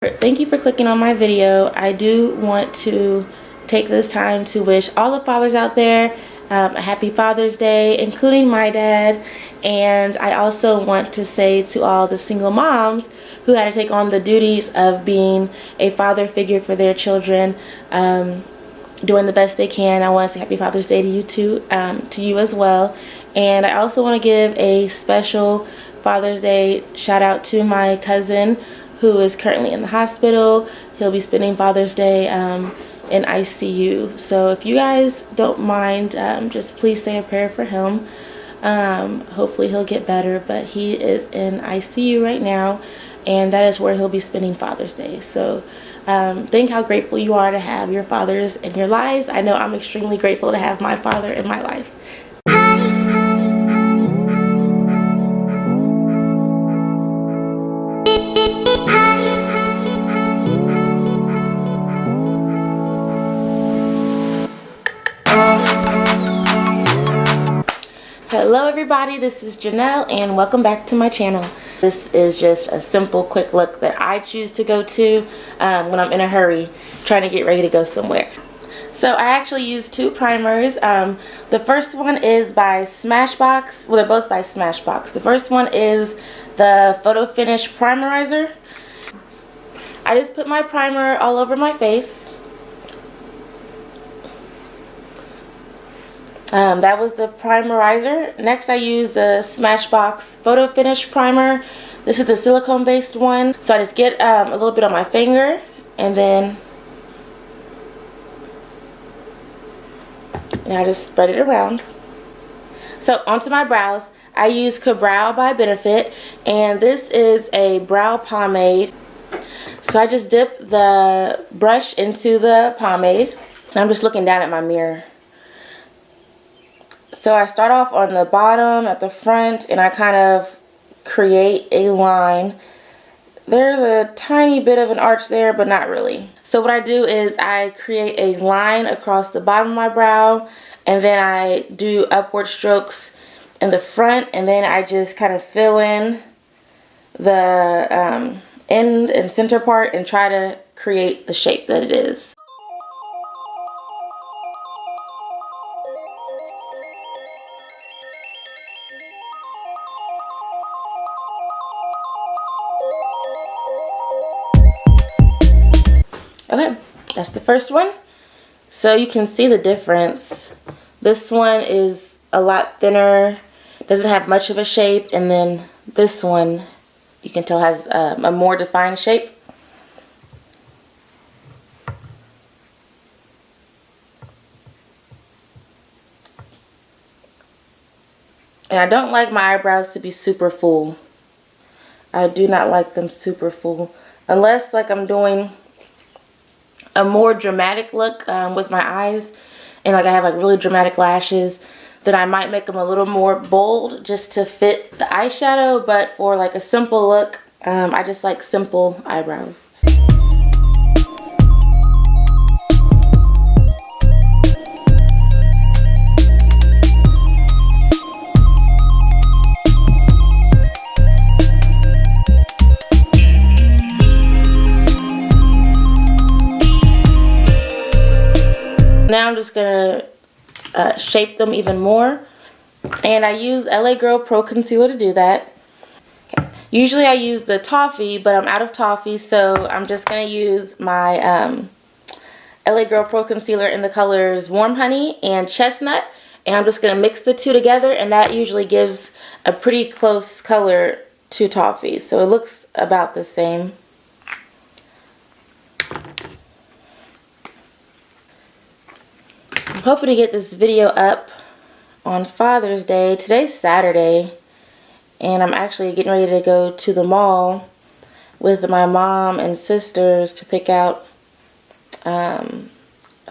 Thank you for clicking on my video. I do want to take this time to wish all the fathers out there a happy Father's Day, including my dad. And I also want to say to all the single moms who had to take on the duties of being a father figure for their children, doing the best they can. I want to say happy Father's Day to you too, to you as well. And I also want to give a special Father's Day shout out to my cousin who is currently in the hospital. He'll be spending Father's Day in ICU. So if you guys don't mind, just please say a prayer for him. Hopefully he'll get better, but he is in ICU right now, and that is where he'll be spending Father's Day. So think how grateful you are to have your fathers in your lives. I know I'm extremely grateful to have my father in my life. Hello everybody, this is Janelle and welcome back to my channel. This is just a simple quick look that I choose to go to when I'm in a hurry trying to get ready to go somewhere. So I actually use two primers. The first one is by Smashbox. Well, they're both by Smashbox. The first one is the Photo Finish Primerizer. I just put my primer all over my face. That was the primerizer. Next I use the Smashbox Photo Finish Primer. This is the silicone based one. So I just get a little bit on my finger and then I just spread it around. So onto my brows. I use Ka-Brow by Benefit, and this is a brow pomade. So I just dip the brush into the pomade and I'm just looking down at my mirror. So I start off on the bottom at the front and I kind of create a line. There's a tiny bit of an arch there, but not really. So what I do is I create a line across the bottom of my brow, and then I do upward strokes in the front, and then I just kind of fill in the end and center part and try to create the shape that it is. Okay, that's the first one. So you can see the difference. This one is a lot thinner, doesn't have much of a shape, and then this one you can tell has a more defined shape. And I don't like my eyebrows to be super full. I do not like them super full. Unless like I'm doing a more dramatic look with my eyes, and like I have like really dramatic lashes, then I might make them a little more bold just to fit the eyeshadow. But for like a simple look, I just like simple eyebrows. Now I'm just going to shape them even more. And I use LA Girl Pro Concealer to do that. Okay. Usually I use the Toffee, but I'm out of Toffee, so I'm just going to use my LA Girl Pro Concealer in the colors Warm Honey and Chestnut. And I'm just going to mix the two together, and that usually gives a pretty close color to Toffee. So it looks about the same. I'm hoping to get this video up on Father's Day. Today's Saturday, and I'm actually getting ready to go to the mall with my mom and sisters to pick out a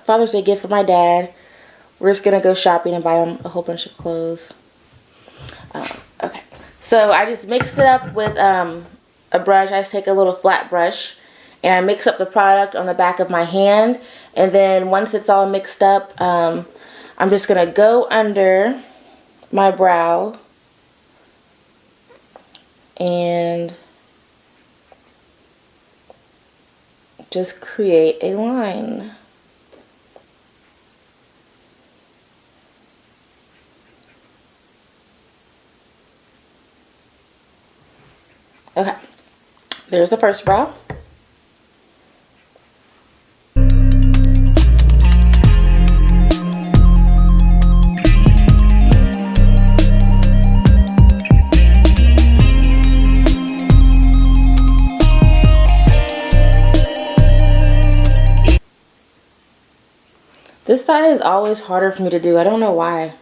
Father's Day gift for my dad. We're just going to go shopping and buy him a whole bunch of clothes. Okay, so I just mixed it up with a brush. I just take a little flat brush and I mix up the product on the back of my hand. And then once it's all mixed up, I'm just going to go under my brow and just create a line. Okay, there's the first brow. This side is always harder for me to do. I don't know why.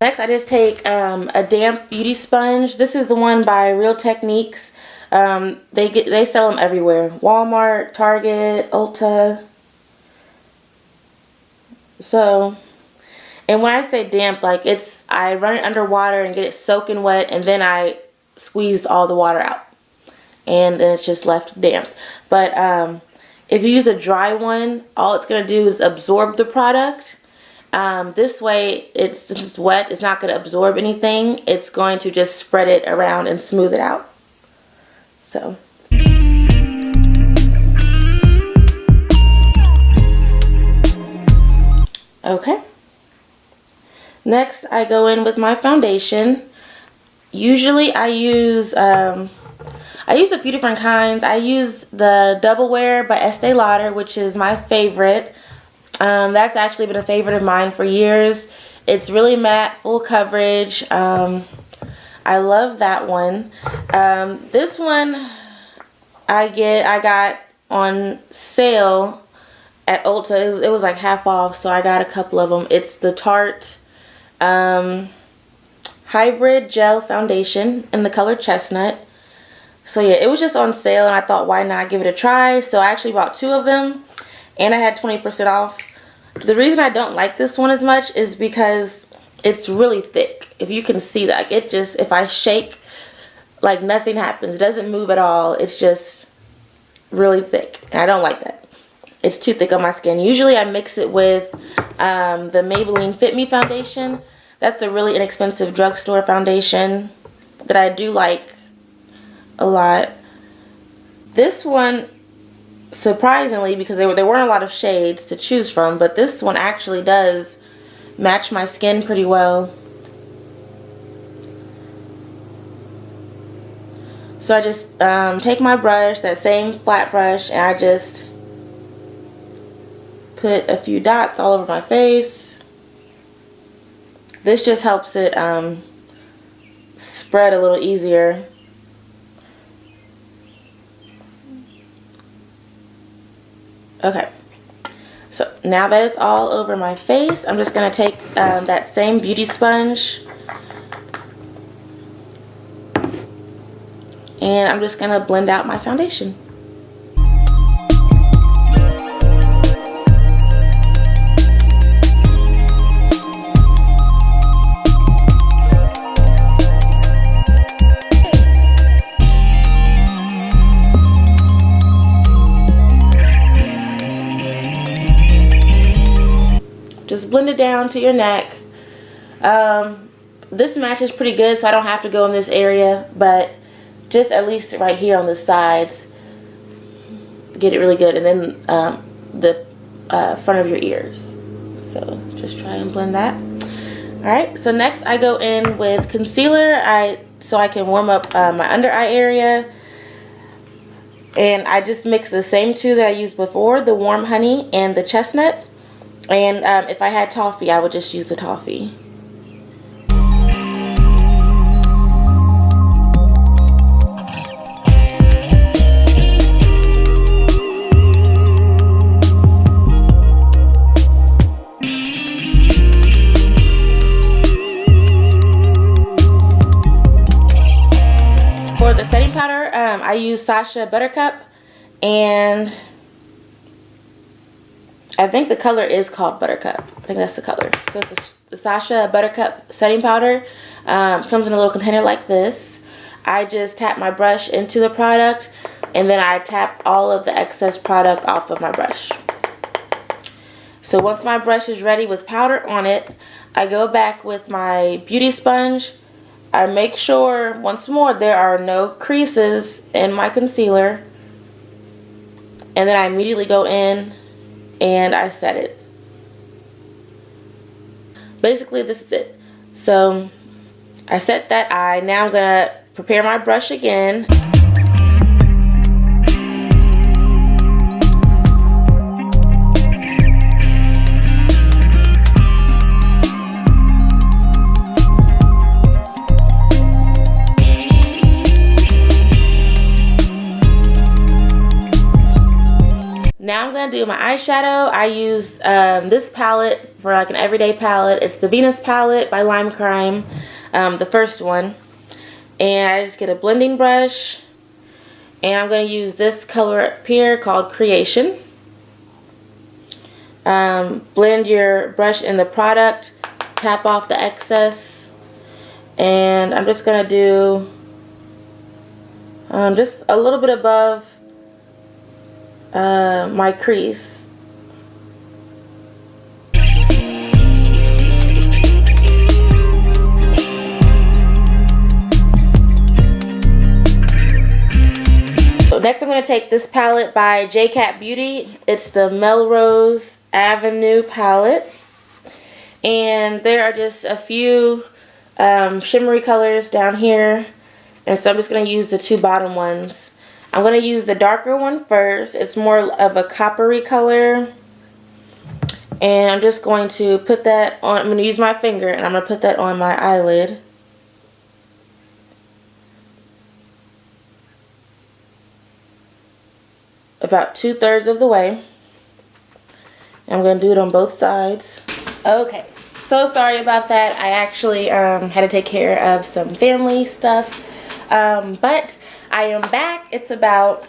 Next, I just take a damp beauty sponge. This is the one by Real Techniques. They sell them everywhere. Walmart, Target, Ulta. So, and when I say damp, like I run it under water and get it soaking wet, and then I squeeze all the water out. And then it's just left damp. But if you use a dry one, all it's going to do is absorb the product. This way, since it's wet, it's not going to absorb anything. It's going to just spread it around and smooth it out. So. Okay. Next, I go in with my foundation. Usually, I use a few different kinds. I use the Double Wear by Estee Lauder, which is my favorite. That's actually been a favorite of mine for years. It's really matte, full coverage. I love that one. This one I got on sale at Ulta. It was like half off, so I got a couple of them. It's the Tarte Hybrid Gel Foundation in the color Chestnut. So yeah, it was just on sale, and I thought, why not give it a try? So I actually bought 2 of them, and I had 20% off. The reason I don't like this one as much is because it's really thick. If you can see that, it just, if I shake, like nothing happens. It doesn't move at all. It's just really thick, and I don't like that. It's too thick on my skin. Usually I mix it with the Maybelline Fit Me foundation. That's a really inexpensive drugstore foundation that I do like a lot. This one, surprisingly, because there weren't a lot of shades to choose from, but this one actually does match my skin pretty well. So I just take my brush, that same flat brush, and I just put a few dots all over my face. This just helps it spread a little easier. Okay, so now that it's all over my face, I'm just going to take that same beauty sponge, and I'm just going to blend out my foundation. Just blend it down to your neck. This matches pretty good, so I don't have to go in this area, but just at least right here on the sides, get it really good, and then the front of your ears. So just try and blend that. Alright, so next I go in with concealer so I can warm up my under eye area. And I just mix the same 2 that I used before, the Warm Honey and the Chestnut. And if I had toffee, I would just use the toffee. For the setting powder, I use Sacha Buttercup, and I think the color is called Buttercup. I think that's the color. So it's the Sacha Buttercup setting powder. Comes in a little container like this. I just tap my brush into the product and then I tap all of the excess product off of my brush. So once my brush is ready with powder on it, I go back with my beauty sponge. I make sure, once more, there are no creases in my concealer. And then I immediately go in and I set it. Basically, this is it. So I set that eye. Now I'm going to prepare my brush again. Now I'm going to do my eyeshadow. I use this palette for like an everyday palette. It's the Venus palette by Lime Crime, the first one. And I just get a blending brush. And I'm going to use this color up here called Creation. Blend your brush in the product. Tap off the excess. And I'm just going to do just a little bit above my crease. So next I'm going to take this palette by JCat Beauty. It's the Melrose Avenue palette. And there are just a few shimmery colors down here. And so I'm just going to use the two bottom ones. I'm going to use the darker one first. It's more of a coppery color. And I'm just going to put that on. I'm going to use my finger and I'm going to put that on my eyelid. About 2/3 of the way. I'm going to do it on both sides. Okay, so sorry about that. I actually had to take care of some family stuff. But I am back. It's about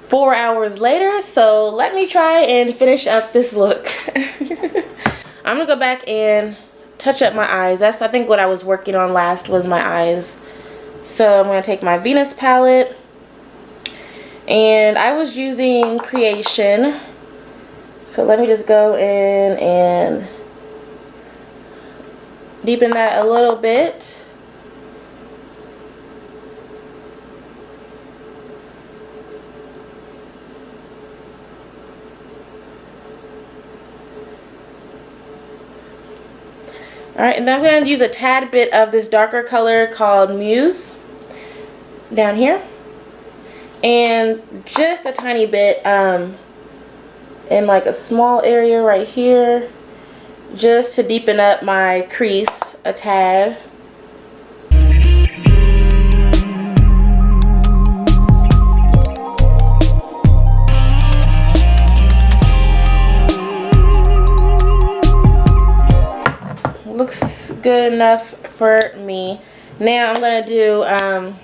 4 hours later, so let me try and finish up this look. I'm gonna go back and touch up my eyes. That's, I think, what I was working on last was my eyes. So I'm gonna take my Venus palette, and I was using Creation. So let me just go in and deepen that a little bit. Alright, and then I'm going to use a tad bit of this darker color called Muse down here. And just a tiny bit in like a small area right here, just to deepen up my crease a tad. Looks good enough for me. Now I'm gonna do I'm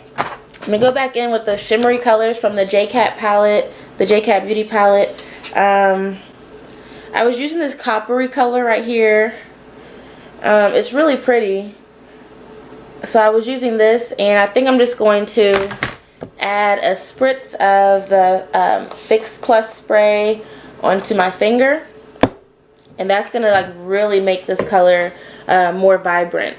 gonna go back in with the shimmery colors from the JCat palette, the JCat Beauty palette. I was using this coppery color right here. It's really pretty. So I was using this, and I think I'm just going to add a spritz of the Fix Plus spray onto my finger, and that's gonna like really make this color more vibrant.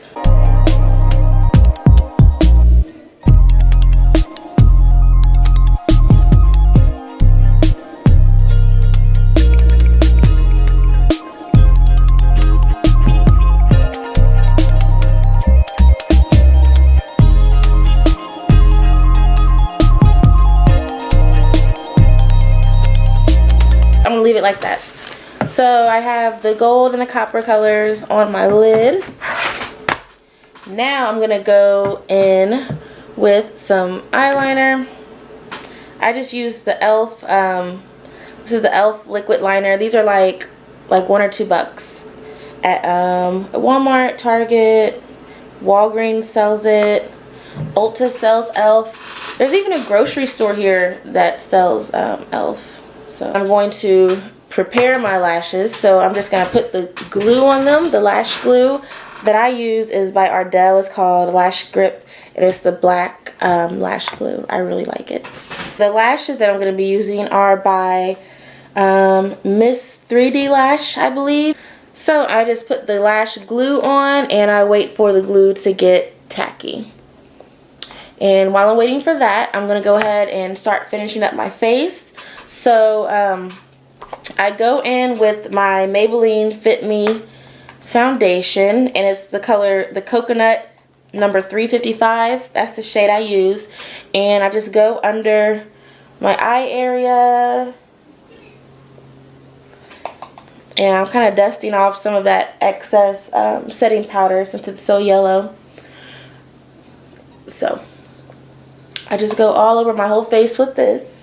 I'm gonna leave it like that. So I have the gold and the copper colors on my lid. Now I'm gonna go in with some eyeliner. I just used the e.l.f. This is the e.l.f. liquid liner. These are like $1 or $2 at Walmart, Target, Walgreens sells it, Ulta sells e.l.f. There's even a grocery store here that sells e.l.f. So I'm going to prepare my lashes. So I'm just going to put the glue on them. The lash glue that I use is by Ardell. It's called Lash Grip, and it's the black lash glue. I really like it. The lashes that I'm going to be using are by Miss 3D Lash, I believe. So I just put the lash glue on and I wait for the glue to get tacky. And while I'm waiting for that, I'm going to go ahead and start finishing up my face. So I go in with my Maybelline Fit Me foundation, and it's the color, the Coconut number 355. That's the shade I use. And I just go under my eye area. And I'm kind of dusting off some of that excess setting powder since it's so yellow. So I just go all over my whole face with this.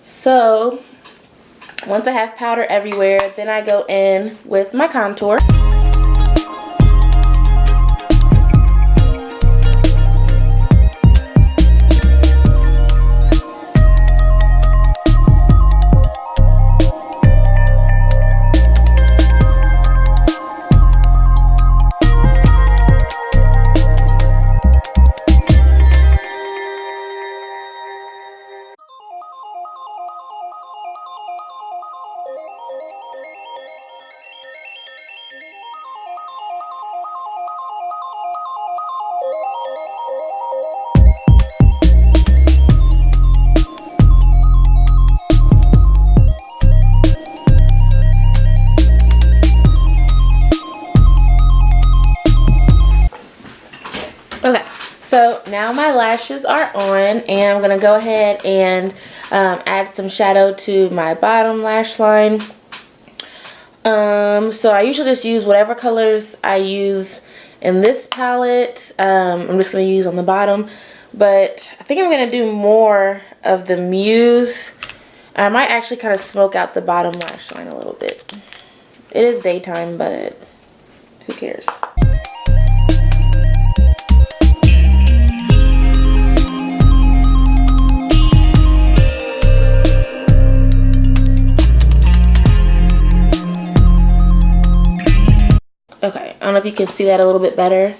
So once I have powder everywhere, then I go in with my contour. Okay, so now my lashes are on, and I'm going to go ahead and add some shadow to my bottom lash line. So I usually just use whatever colors I use in this palette. I'm just going to use on the bottom, but I think I'm going to do more of the Muse. I might actually kind of smoke out the bottom lash line a little bit. It is daytime, but who cares? Okay, I don't know if you can see that a little bit better.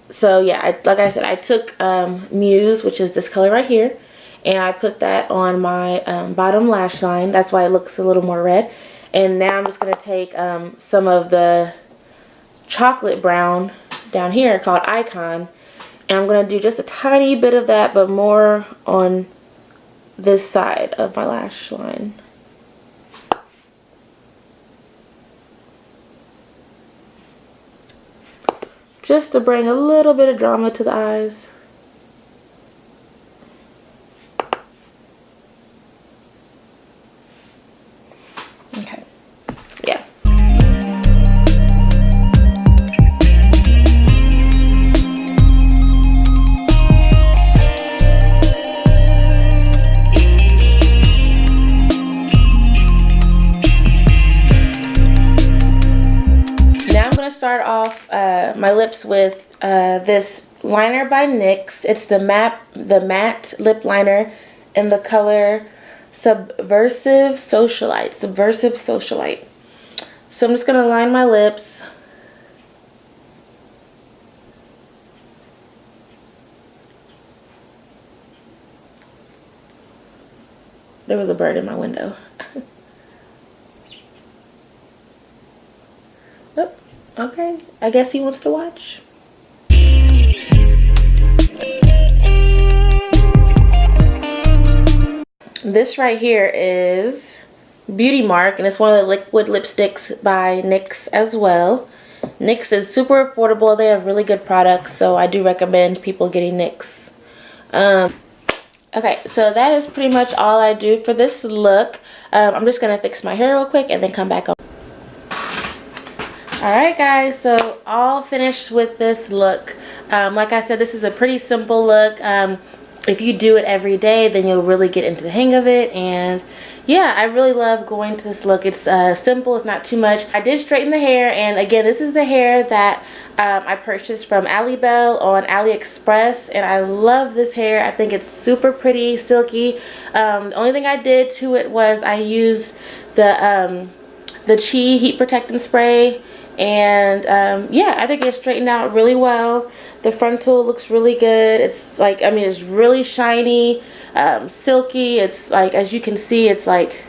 So yeah, like I said, I took Muse, which is this color right here, and I put that on my bottom lash line. That's why it looks a little more red. And now I'm just going to take some of the chocolate brown down here called Icon, and I'm going to do just a tiny bit of that, but more on this side of my lash line. Just to bring a little bit of drama to the eyes. Okay. Yeah. Start off my lips with this liner by NYX. It's the matte lip liner in the color Subversive Socialite. So I'm just going to line my lips. There was a bird in my window. Oh, okay, I guess he wants to watch. This right here is Beauty Mark, and it's one of the liquid lipsticks by NYX as well. NYX is super affordable. They have really good products, so I do recommend people getting NYX. Okay, so that is pretty much all I do for this look. I'm just going to fix my hair real quick and then come back on. Alright guys, so all finished with this look. Like I said, this is a pretty simple look. if you do it every day, then you'll really get into the hang of it. And yeah, I really love going to this look. It's simple, it's not too much. I did straighten the hair, and again, this is the hair that I purchased from Ally Bell on AliExpress, and I love this hair. I think it's super pretty, silky. The only thing I did to it was I used the Chi heat protectant spray, and yeah, I think it straightened out really well. The frontal looks really good. It's like, I mean, it's really shiny, silky. It's like, as you can see, it's like,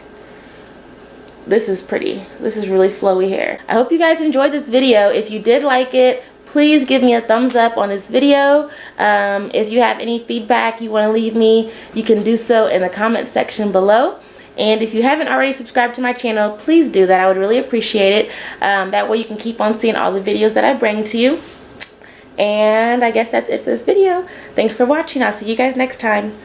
this is pretty. This is really flowy hair. I hope you guys enjoyed this video. If you did like it, please give me a thumbs up on this video. If you have any feedback you want to leave me, you can do so in the comment section below. And if you haven't already subscribed to my channel, please do that. I would really appreciate it. That way you can keep on seeing all the videos that I bring to you. And I guess that's it for this video. Thanks for watching. I'll see you guys next time.